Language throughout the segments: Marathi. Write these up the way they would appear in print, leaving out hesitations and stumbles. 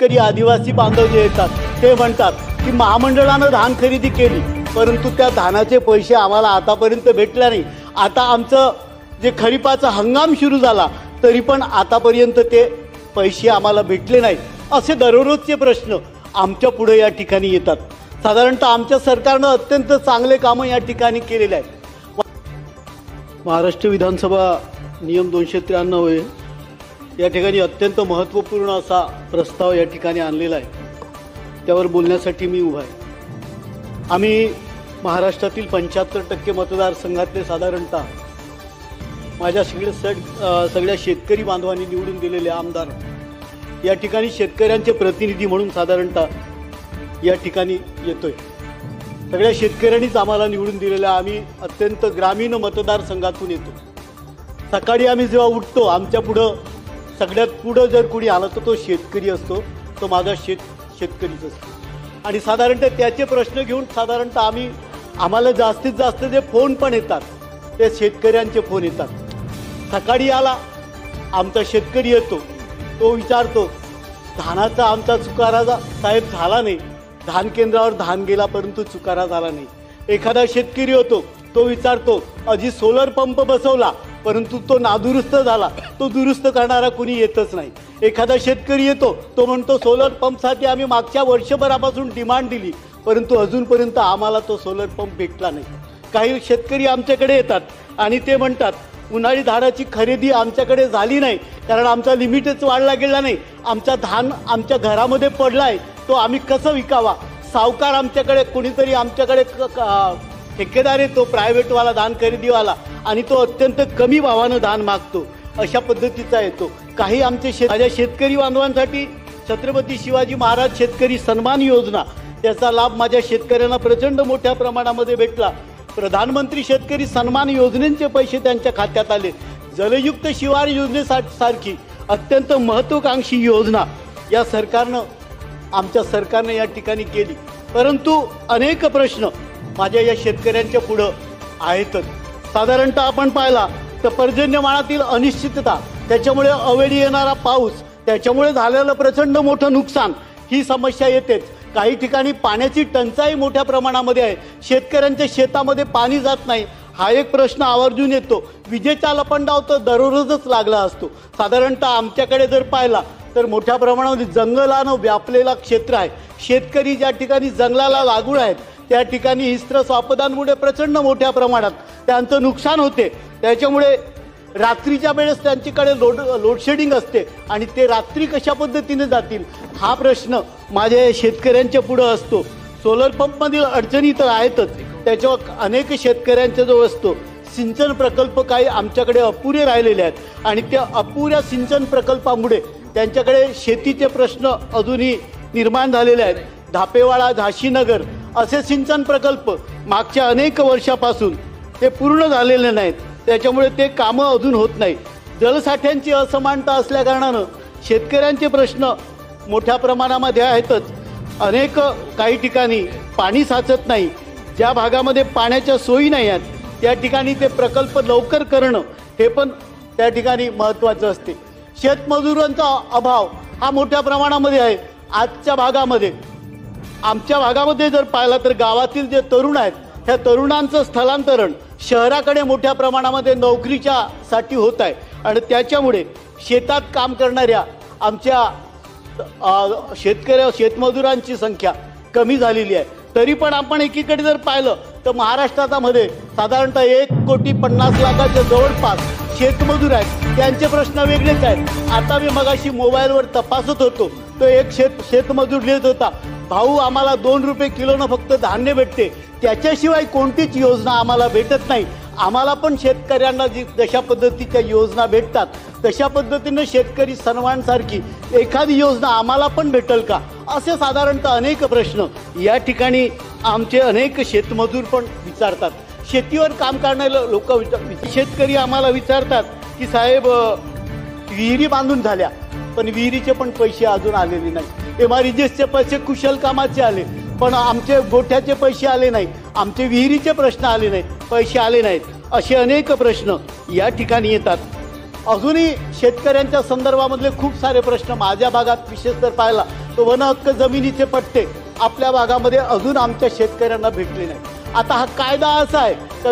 शेतकरी आदिवासी बांधव जे येतात ते म्हणतात की महामंडळानं धान खरेदी केली, परंतु त्या धानाचे पैसे आम्हाला आतापर्यंत भेटले नाही। आता आमचं जे खरीपाचा हंगाम सुरू झाला तरी पण आतापर्यंत ते पैसे आम्हाला भेटले नाही। असे दररोजचे प्रश्न आमच्या पुढे या ठिकाणी येतात। साधारणतः आमच्या सरकारनं अत्यंत चांगले कामं या ठिकाणी केलेले आहेत। महाराष्ट्र विधानसभा नियम 293 या ठिकाणी अत्यंत महत्त्वपूर्ण असा प्रस्ताव या ठिकाणी आणलेला आहे, त्यावर बोलण्यासाठी मी उभा आहे। आम्ही महाराष्ट्रातील 75% मतदारसंघातले साधारणतः माझ्या सगळ्या शेतकरी बांधवांनी निवडून दिलेले आमदार या ठिकाणी शेतकऱ्यांचे प्रतिनिधी म्हणून साधारणतः या ठिकाणी येतोय। सगळ्या शेतकऱ्यांनीच आम्हाला निवडून दिलेल्या आम्ही अत्यंत ग्रामीण मतदारसंघातून येतो। सकाळी आम्ही जेव्हा उठतो आमच्या पुढं सगळ्यात पुढं जर कोणी आला तर तो शेतकरी असतो, तो माझा शेतकरीच असतो। आणि साधारणतः त्याचे प्रश्न घेऊन साधारणतः आम्हाला जास्तीत जास्त जे फोन पण येतात ते शेतकऱ्यांचे फोन येतात। सकाळी आला आमचा शेतकरी येतो, तो विचारतो धानाचा आमचा चुकारा साहेब झाला नाही, धान केंद्रावर धान गेला परंतु चुकारा झाला नाही। एखादा शेतकरी होतो तो विचारतो अजी सोलर पंप बसवला परंतु तो नादुरुस्त झाला, तो दुरुस्त करणारा कुणी येतच नाही। एखादा शेतकरी येतो तो म्हणतो सोलर पंपसाठी आम्ही मागच्या वर्षभरापासून डिमांड दिली परंतु अजूनपर्यंत आम्हाला तो सोलर पंप भेटला नाही। काही शेतकरी आमच्याकडे येतात आणि ते म्हणतात उन्हाळी धानाची खरेदी आमच्याकडे झाली नाही कारण आमचा लिमिटच वाढला गेला नाही, आमचा धान आमच्या घरामध्ये पडलाय, तो आम्ही कसं विकावा। सावकार आमच्याकडे कोणीतरी आमच्याकडे ठेकेदार येतो प्रायव्हेटवाला धान खरेदीवाला आणि तो अत्यंत कमी भावानं धान मागतो, अशा पद्धतीचा येतो। काही आमचे माझ्या शेतकरी बांधवांसाठी छत्रपती शिवाजी महाराज शेतकरी सन्मान योजना त्याचा लाभ माझ्या शेतकऱ्यांना प्रचंड मोठ्या प्रमाणामध्ये भेटला। प्रधानमंत्री शेतकरी सन्मान योजनेचे पैसे त्यांच्या खात्यात आले। जलयुक्त शिवार योजनेसारखी अत्यंत महत्त्वाकांक्षी योजना या आमच्या सरकारनं या ठिकाणी केली, परंतु अनेक प्रश्न माझ्या या शेतकऱ्यांच्या पुढं आहेतच। साधारणतः आपण पाहिला तर पर्जन्यमानातील अनिश्चितता, त्याच्यामुळे अवेळी येणारा पाऊस, त्याच्यामुळे झालेलं प्रचंड मोठं नुकसान, ही समस्या येतेच। काही ठिकाणी पाण्याची टंचाई मोठ्या प्रमाणामध्ये आहे, शेतकऱ्यांच्या शेतामध्ये पाणी जात नाही, हा एक प्रश्न आवर्जून येतो। विजेचा लपंडाव तर दररोजच लागला असतो। साधारणतः आमच्याकडे जर पाहिला तर मोठ्या प्रमाणामध्ये जंगलानं व्यापलेला क्षेत्र आहे। शेतकरी ज्या ठिकाणी जंगलाला लागून आहेत त्या ठिकाणी हिस्त्रस आपदांमुळे प्रचंड मोठ्या प्रमाणात त्यांचं नुकसान होते। त्याच्यामुळे रात्रीच्या वेळेस त्यांच्याकडे लोडशेडिंग असते आणि ते रात्री कशा पद्धतीने जातील हा प्रश्न माझ्या शेतकऱ्यांच्या पुढं असतो। सोलर पंपमधील अडचणी तर आहेतच, त्याच्यावर अनेक शेतकऱ्यांच्या जवळ असतो। सिंचन प्रकल्प काही आमच्याकडे अपुरे राहिलेले आहेत आणि त्या अपुऱ्या सिंचन प्रकल्पामुळे त्यांच्याकडे शेतीचे प्रश्न अजूनही निर्माण झालेले आहेत। धापेवाडा झाशीनगर असे सिंचन प्रकल्प मागच्या अनेक वर्षापासून ते पूर्ण झालेले नाहीत, त्याच्यामुळे ते कामं अजून होत नाही। जलसाठ्यांची असमानता असल्याकारणानं शेतकऱ्यांचे प्रश्न मोठ्या प्रमाणामध्ये आहेतच। काही ठिकाणी पाणी साचत नाही, ज्या भागामध्ये पाण्याच्या सोयी नाही आहेत त्या ठिकाणी ते प्रकल्प लवकर करणं हे पण त्या ठिकाणी महत्त्वाचं असते। शेतमजुरांचा अभाव हा मोठ्या प्रमाणामध्ये आहे। आजच्या भागामध्ये आमच्या भागामध्ये जर पाहिला तर गावातील जे तरुण आहेत त्या तरुणांचं स्थलांतरण शहराकडे मोठ्या प्रमाणामध्ये नोकरीच्यासाठी होत आहे आणि त्याच्यामुळे शेतात काम करणाऱ्या आमच्या शेतमजुरांची संख्या कमी झालेली आहे। तरी पण आपण एकीकडे जर पाहिलं तर महाराष्ट्रामध्ये साधारणतः 1,50,00,000 जवळपास शेतमजूर आहेत, त्यांचे प्रश्न वेगळेच आहेत। आता मी मगाशी मोबाईलवर तपासत होतो तो एक शेतमजूर लिहित होता, भाऊ आम्हाला 2 रुपये किलोनं फक्त धान्य भेटते, त्याच्याशिवाय कोणतीच योजना आम्हाला भेटत नाही। आम्हाला पण शेतकऱ्यांना जशा पद्धतीच्या योजना भेटतात तशा पद्धतीने शेतकरी सन्मानसारखी एखादी योजना आम्हाला पण भेटेल का, असे साधारणतः अनेक प्रश्न या ठिकाणी आमचे अनेक शेतमजूर पण विचारतात। शेतीवर काम करणारे लोक शेतकरी आम्हाला विचारतात की साहेब विहिरी बांधून झाल्या पण विहिरीचे पण पैसे अजून आलेले नाही, MREGSचे पैसे कुशल कामाचे आले पण आमचे गोठ्याचे पैसे आले नाही, आमचे विहिरीचे प्रश्न आले नाहीत, पैसे आले नाहीत, असे अनेक प्रश्न या ठिकाणी येतात। अजूनही शेतकऱ्यांच्या संदर्भामधले खूप सारे प्रश्न माझ्या भागात विशेष तर पाहिला तर वन हक्क जमिनीचे पट्टे आपल्या भागामध्ये अजून आमच्या शेतकऱ्यांना भेटले नाही. आता हा कायदा असा आहे तर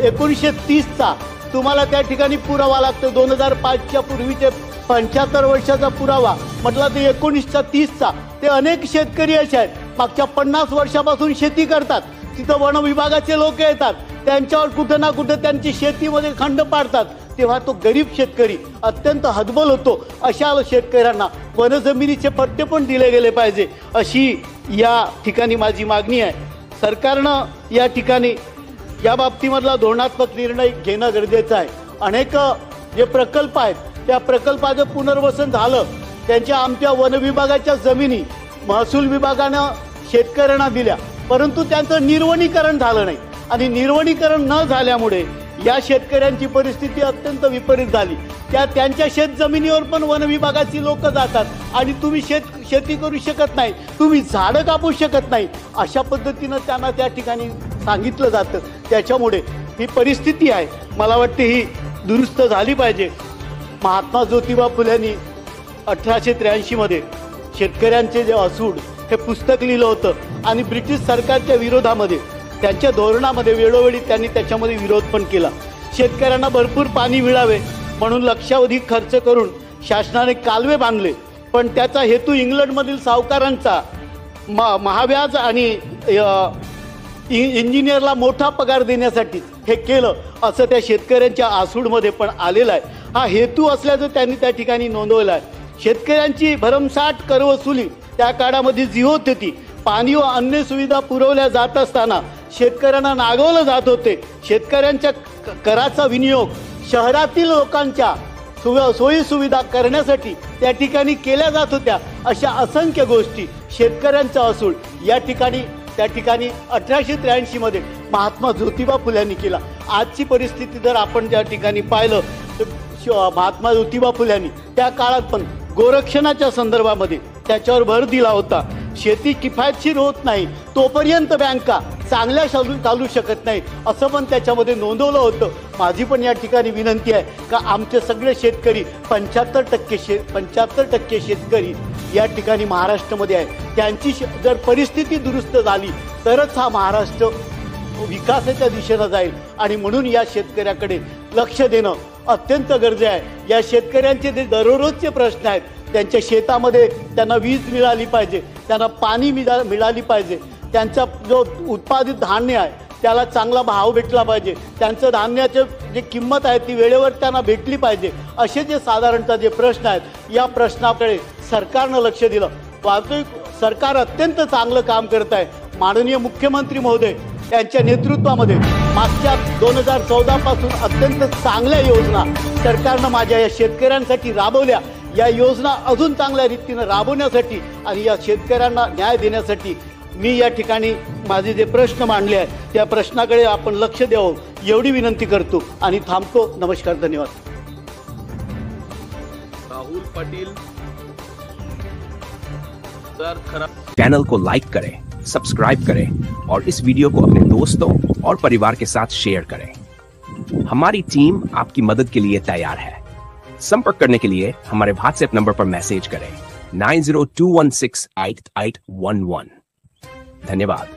1930चा तुम्हाला त्या ठिकाणी पुरावा लागतो. 2005च्या पूर्वीचे 75 वर्षाचा पुरावा म्हटला तर 1930चा. ते अनेक शेतकरी असे आहेत मागच्या 50 वर्षापासून शेती करतात. तिथं वन विभागाचे लोक येतात, त्यांच्यावर कुठं ना कुठं त्यांची शेतीमध्ये खंड पाडतात. तेव्हा तो गरीब शेतकरी अत्यंत हतबल होतो. अशा शेतकऱ्यांना वनजमिनीचे पट्टे पण दिले गेले पाहिजे अशी या ठिकाणी माझी मागणी आहे. सरकारनं या ठिकाणी या बाबतीमधला धोरणात्मक निर्णय घेणं गरजेचं आहे. अनेक जे प्रकल्प आहेत त्या प्रकल्पाचं पुनर्वसन झालं. त्यांच्या आमच्या वन विभागाच्या जमिनी महसूल विभागानं शेतकऱ्यांना दिल्या, परंतु त्यांचं निर्वनीकरण झालं नाही. आणि निर्वनीकरण न झाल्यामुळे या शेतकऱ्यांची परिस्थिती अत्यंत विपरीत झाली. त्यांच्या शेत जमिनीवर पण वन विभागाची लोक जातात आणि तुम्ही शेती करू शकत नाही, तुम्ही झाडं कापू शकत नाही, अशा पद्धतीनं त्यांना त्या ठिकाणी सांगितलं जातं. त्याच्यामुळे ही परिस्थिती आहे, मला वाटते ही दुरुस्त झाली पाहिजे. महात्मा ज्योतिबा फुल्यांनी 1883मध्ये शेतकऱ्यांचे जे असूड हे पुस्तक लिहिलं होतं आणि ब्रिटिश सरकारच्या विरोधामध्ये त्यांच्या धोरणामध्ये वेळोवेळी त्यांनी त्याच्यामध्ये विरोध पण केला. शेतकऱ्यांना भरपूर पाणी मिळावे म्हणून लक्षावधी खर्च करून शासनाने कालवे बांधले, पण त्याचा हेतू इंग्लंडमधील सावकारांचा महाव्याज आणि इंजिनियरला मोठा पगार देण्यासाठी हे केलं असं त्या शेतकऱ्यांच्या आसूडमध्ये पण आलेलं आहे. हा हेतू असल्याचं त्यांनी त्या ठिकाणी नोंदवलं आहे. शेतकऱ्यांची भरमसाठ करवसुली त्या काळामध्ये जी होत होती, पाणी व अन्य सुविधा पुरवल्या जात असताना शेतकऱ्यांना नागवलं जात होते. शेतकऱ्यांच्या कराचा विनियोग शहरातील लोकांच्या सोयी सुविधा करण्यासाठी त्या ठिकाणी केल्या जात होत्या. अशा असंख्य गोष्टी शेतकऱ्यांचा असूड या ठिकाणी त्या ठिकाणी 1883मध्ये महात्मा ज्योतिबा फुल्यांनी केला. आजची परिस्थिती जर आपण त्या ठिकाणी पाहिलं तर महात्मा ज्योतिबा फुल्यांनी त्या काळात पण गोरक्षणाच्या संदर्भामध्ये त्याच्यावर भर दिला होता. शेती किफायतशीर होत नाही तोपर्यंत बँका चांगल्या चालू शकत नाही असं पण त्याच्यामध्ये नोंदवलं होतं. माझी पण या ठिकाणी विनंती आहे का आमचे सगळे शेतकरी 75% शेतकरी या ठिकाणी महाराष्ट्रामध्ये आहे. त्यांची जर परिस्थिती दुरुस्त झाली तरच हा महाराष्ट्र विकासाच्या दिशेनं जाईल आणि म्हणून या शेतकऱ्याकडे लक्ष देणं अत्यंत गरजेचं आहे. या शेतकऱ्यांचे जे दररोजचे प्रश्न आहेत, त्यांच्या शेतामध्ये त्यांना वीज मिळाली पाहिजे, त्यांना पाणी मिळाली पाहिजे, त्यांचा जो उत्पादित धान्य आहे त्याला चांगला भाव भेटला पाहिजे, त्यांचं धान्याचं जे किंमत आहे ती वेळेवर त्यांना भेटली पाहिजे, असे जे साधारणतः जे प्रश्न आहेत या प्रश्नाकडे सरकारनं लक्ष दिलं. वास्तविक सरकार अत्यंत चांगलं काम करत आहे. माननीय मुख्यमंत्री महोदय यांच्या नेतृत्वामध्ये मागच्या 2014 पासून अत्यंत चांगल्या योजना सरकारनं माझ्या या शेतकऱ्यांसाठी राबवल्या. या योजना अजून चांगल्या रीतीनं राबवण्यासाठी आणि या शेतकऱ्यांना न्याय देण्यासाठी मी या ठिकाणी माझे जे प्रश्न मांडले आहेत त्या प्रश्नाकडे आपण लक्ष द्यावं एवढी विनंती करतो आणि थांबतो. नमस्कार, धन्यवाद. राहुल पाटील सर खरा चैनल को लाइक करें, सब्सक्राइब करें और इस वीडियो को अपने दोस्तों और परिवार के साथ शेयर करें. हमारी टीम आपकी मदद के लिए तैयार है. संपर्क करने के लिए हमारे व्हाट्सएप नंबर पर मैसेज करें 9021688811. धन्यवाद.